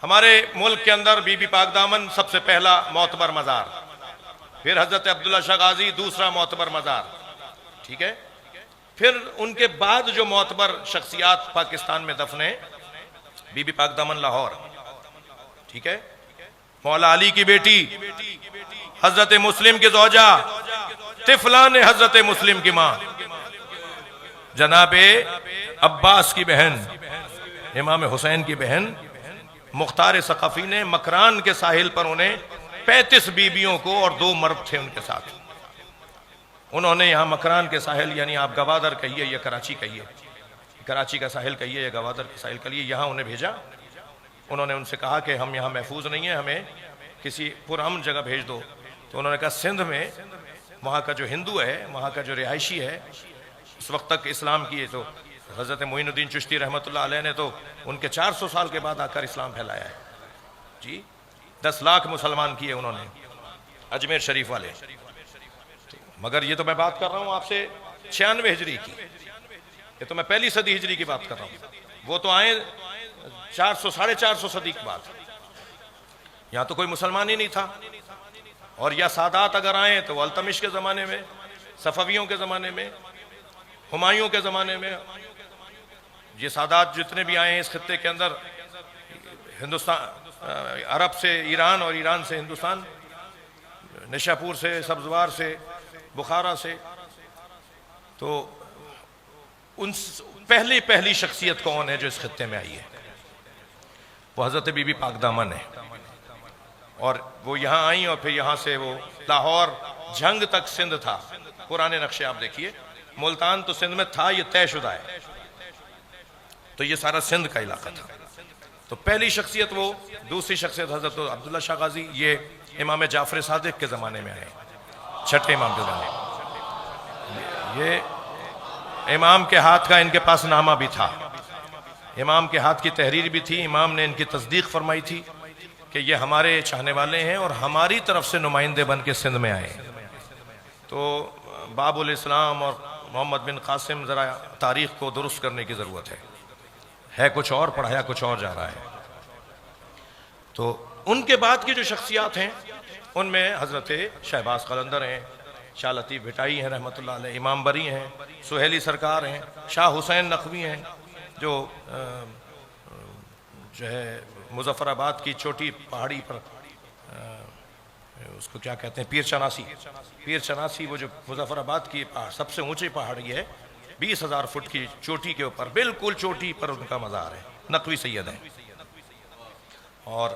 हमारे मुल्क के अंदर बीबी पाक दामन सबसे पहला मोतबर मज़ार, फिर हजरत अब्दुल्ला शाह गाजी दूसरा मोतबर मज़ार, ठीक है। फिर उनके बाद जो मोतबर शख्सियात पाकिस्तान में दफने, बीबी पाक दामन लाहौर, ठीक है। मौला अली की बेटी हजरत मुस्लिम की जोजा, तिफला ने हजरत मुस्लिम की मां, जनाबे अब्बास की बहन, इमाम हुसैन की बहन मुख्तार सकाफी ने मकरान के साहिल पर उन्हें 35 बीबियों को और 2 मर्द थे उनके साथ, उन्होंने यहां मकरान के साहिल, यानी आप गवादर कहिए या कराची कहिए, कराची का साहिल कहिए या गवादर के साहिल कहिए, यहां उन्हें भेजा। उन्होंने उनसे कहा कि हम यहाँ महफूज नहीं है, हमें किसी पुरअमन जगह भेज दो। तो उन्होंने कहा सिंध में वहाँ का जो हिंदू है, वहाँ का जो रिहायशी है, उस वक्त तक इस्लाम की है, तो हज़रत मोइनुद्दीन चिश्ती रहमतुल्लाह अलैह ने तो उनके 400 साल के बाद आकर इस्लाम फैलाया है जी। 10 लाख मुसलमान किए उन्होंने, अजमेर शरीफ वाले। मगर ये तो मैं बात कर रहा हूँ आपसे 96 हिजरी की, ये तो मैं पहली सदी हिजरी की बात कर रहा हूँ। वो तो आए 400 साढ़े 400 सदी के बाद। यहाँ तो कोई मुसलमान ही नहीं था। और या सादात अगर आए तो अल्तमिश के ज़माने में, सफ़वियों के ज़माने में, हुमायूं के ज़माने में, ये सादात जितने भी आए हैं इस खत्ते के अंदर, हिंदुस्तान, अरब से ईरान और ईरान से हिंदुस्तान, निशापुर से, सब्जवार से, बुखारा से, तो उन पहली शख्सियत कौन है जो इस खत्ते में आई है? वो हज़रत बीबी पाक दामन है। और वो यहाँ आई और फिर यहाँ से वो लाहौर जंग तक सिंध था। पुराने नक्शे आप देखिए, मुल्तान तो सिंध में था, ये तयशुदा है, तो ये सारा सिंध का इलाका था। तो पहली शख्सियत वो। दूसरी शख्सियत हजरत अब्दुल्ला शाह गाजी, ये इमाम जाफर सादिक के ज़माने में आए, छठे इमाम के ज़माने। ये इमाम के हाथ का इनके पास नामा भी था, इमाम के हाथ की तहरीर भी थी। इमाम ने इनकी तस्दीक फरमाई थी कि ये हमारे चाहने वाले हैं और हमारी तरफ से नुमाइंदे बन के सिंध में आए। तो बाबुल इस्लाम और मोहम्मद बिन कासिम, ज़रा तारीख़ को दुरुस्त करने की ज़रूरत है कुछ और, पढ़ाया कुछ और जा रहा है। तो उनके बाद की जो शख्सियात हैं उनमें हज़रत शहबाज कलंदर हैं, शाह लतीफ़ भिटाई हैं रहमतुल्लाह अलैह, इमाम बरी हैं, सुहेली सरकार हैं, शाह हुसैन नकवी हैं जो है मुजफ्फराबाद की छोटी पहाड़ी पर, उसको क्या कहते हैं, पीर चनासी, वो जो मुजफ्फराबाद की सबसे ऊंची पहाड़ी है, 20,000 फुट की चोटी के ऊपर, बिल्कुल चोटी पर उनका मज़ार है, नकवी सैयद हैं। और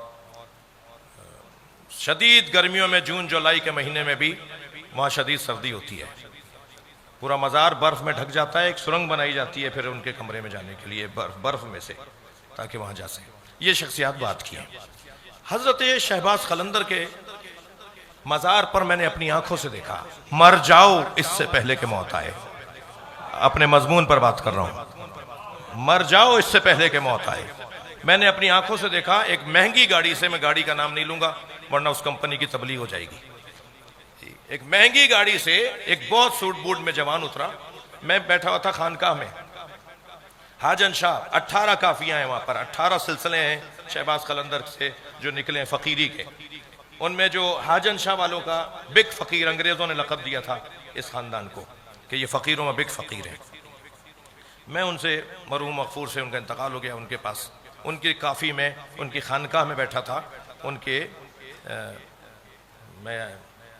शदीद गर्मियों में जून जुलाई के महीने में भी वहाँ शदीद सर्दी होती है, पूरा मज़ार बर्फ़ में ढक जाता है, एक सुरंग बनाई जाती है फिर उनके कमरे में जाने के लिए बर्फ़ में से, ताकि वहाँ जा सके। ये शख्सियात बात की है। हज़रत शहबाज कलंदर के मज़ार पर मैंने अपनी आंखों से देखा, मर जाओ इससे पहले कि मौत आए, अपने मजमून पर बात कर रहा हूँ, मर जाओ इससे पहले कि मौत आए। मैंने अपनी आंखों से देखा एक महंगी गाड़ी से, मैं गाड़ी का नाम नहीं लूंगा वरना उस कंपनी की तबलीग हो जाएगी, एक महंगी गाड़ी से एक बहुत सूट बूट में जवान उतरा। मैं बैठा हुआ था खानकाह में, हाजन शाह, 18 काफियाँ हैं वहाँ पर, 18 सिलसिले हैं शहबाज कलंदर से जो निकले हैं फ़कीरी के। उनमें जो हाजन शाह वालों का बिग फ़कीर, अंग्रेज़ों ने लक़ब दिया था इस ख़ानदान को कि ये फ़कीरों में बिग फ़कीर है। मैं उनसे, मरहूम मग़फ़ूर से उनका इंतकाल हो गया, उनके पास उनकी काफ़ी में, उनकी खानकाह में बैठा था। उनके मैं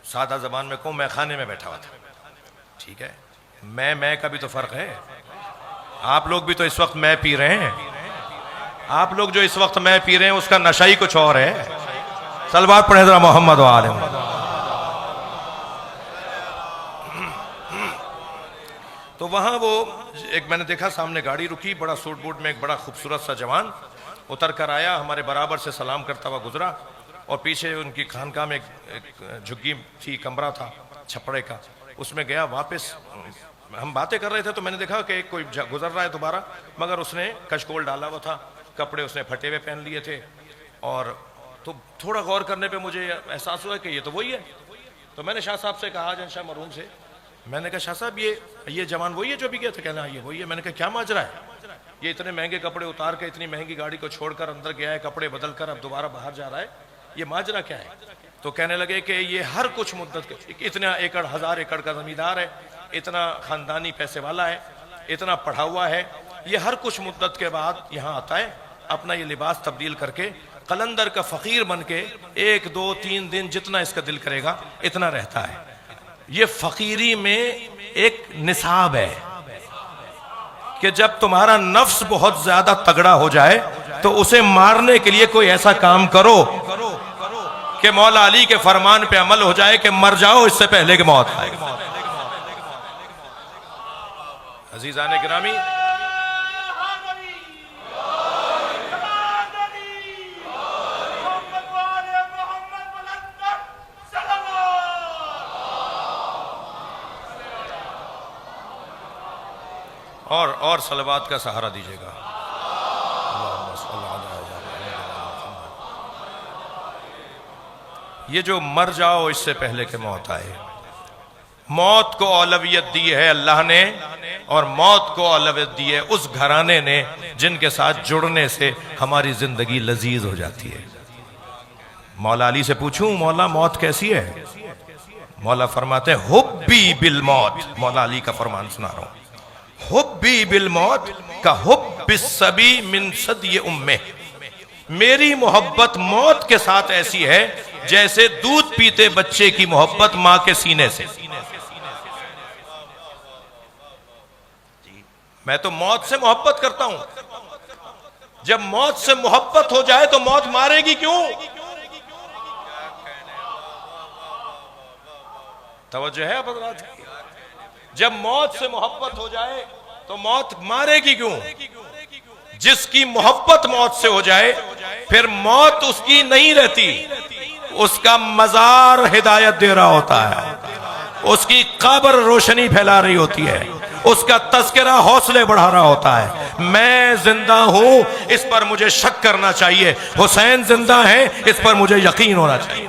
सादा ज़बान में कहूँ, मैं खाने में बैठा हुआ था, ठीक है। मैं का भी तो फ़र्क है। आप लोग भी तो इस वक्त मैं पी रहे हैं, आप लोग जो इस वक्त मैं पी रहे हैं उसका नशा ही कुछ और है। सलवात पढ़े ज़रा मोहम्मद व आले मोहम्मद। तो वहाँ वो एक मैंने देखा, सामने गाड़ी रुकी, बड़ा सूट बूट में एक बड़ा खूबसूरत सा जवान उतर कर आया, हमारे बराबर से सलाम करता हुआ गुजरा, और पीछे उनकी खानकाह में एक झुग्गी थी, कमरा था छपड़े का, उसमें गया। वापस हम बातें कर रहे थे तो मैंने देखा कि कोई गुजर रहा है दोबारा, मगर उसने कशकोल डाला हुआ था, कपड़े उसने फटे हुए पहन लिए थे। और तो थोड़ा गौर करने पे मुझे एहसास हुआ कि ये तो वही है। तो मैंने शाह साहब से कहा, जनशाह मरहूम से, मैंने कहा शाह साहब ये जवान वही है जो भी गया था? कहना ये वही है। मैंने कहा क्या माजरा है? ये इतने महंगे कपड़े उतार के इतनी महंगी गाड़ी को छोड़कर अंदर गया है, कपड़े बदल कर अब दोबारा बाहर जा रहा है, ये माजरा क्या है? तो कहने लगे कि ये हर कुछ मुद्दत के, इतना एकड़ 1000 एकड़ का जमींदार है, इतना खानदानी पैसे वाला है, इतना पढ़ा हुआ है, ये हर कुछ मुद्दत के बाद यहाँ आता है, अपना ये लिबास तब्दील करके कलंदर का फकीर बन के 1 2 3 दिन जितना इसका दिल करेगा इतना रहता है। ये फकीरी में एक निसाब है कि जब तुम्हारा नफ्स बहुत ज्यादा तगड़ा हो जाए तो उसे मारने के लिए कोई ऐसा काम करो कि मौला अली के फरमान पे अमल हो जाए कि मर जाओ इससे पहले कि मौत आए। अजीजान गिरामी, और सलवात का सहारा दीजिएगा। ये जो मर जाओ इससे पहले कि मौत आए, मौत को औलवियत दी है अल्लाह ने, और मौत को औलवियत दी है उस घराने ने जिनके साथ जुड़ने से हमारी जिंदगी लजीज हो जाती है। मौला अली से पूछूं, मौला मौत कैसी है? मौला फरमाते हैं हुब्बी बिल मौत। मौला अली का फरमान सुना रहा हूं, हुब्बी बिल मौत का हुब्बिस सभी मिन सदी उम्मे। मेरी मोहब्बत मौत के साथ ऐसी है जैसे दूध पीते बच्चे की मोहब्बत मां के सीने से। मैं तो मौत से मोहब्बत करता हूं। जब मौत से मोहब्बत हो जाए तो मौत मारेगी क्यों? तवज्जो है हज़रात? जब मौत से मोहब्बत हो जाए तो मौत मारेगी क्यों? जिसकी मोहब्बत मौत से हो जाए फिर मौत उसकी नहीं रहती, उसका मजार हिदायत दे रहा होता है, उसकी कब्र रोशनी फैला रही होती है, उसका तस्करा हौसले बढ़ा रहा होता है। मैं जिंदा हूं इस पर मुझे शक करना चाहिए, हुसैन जिंदा है इस पर मुझे यकीन होना चाहिए।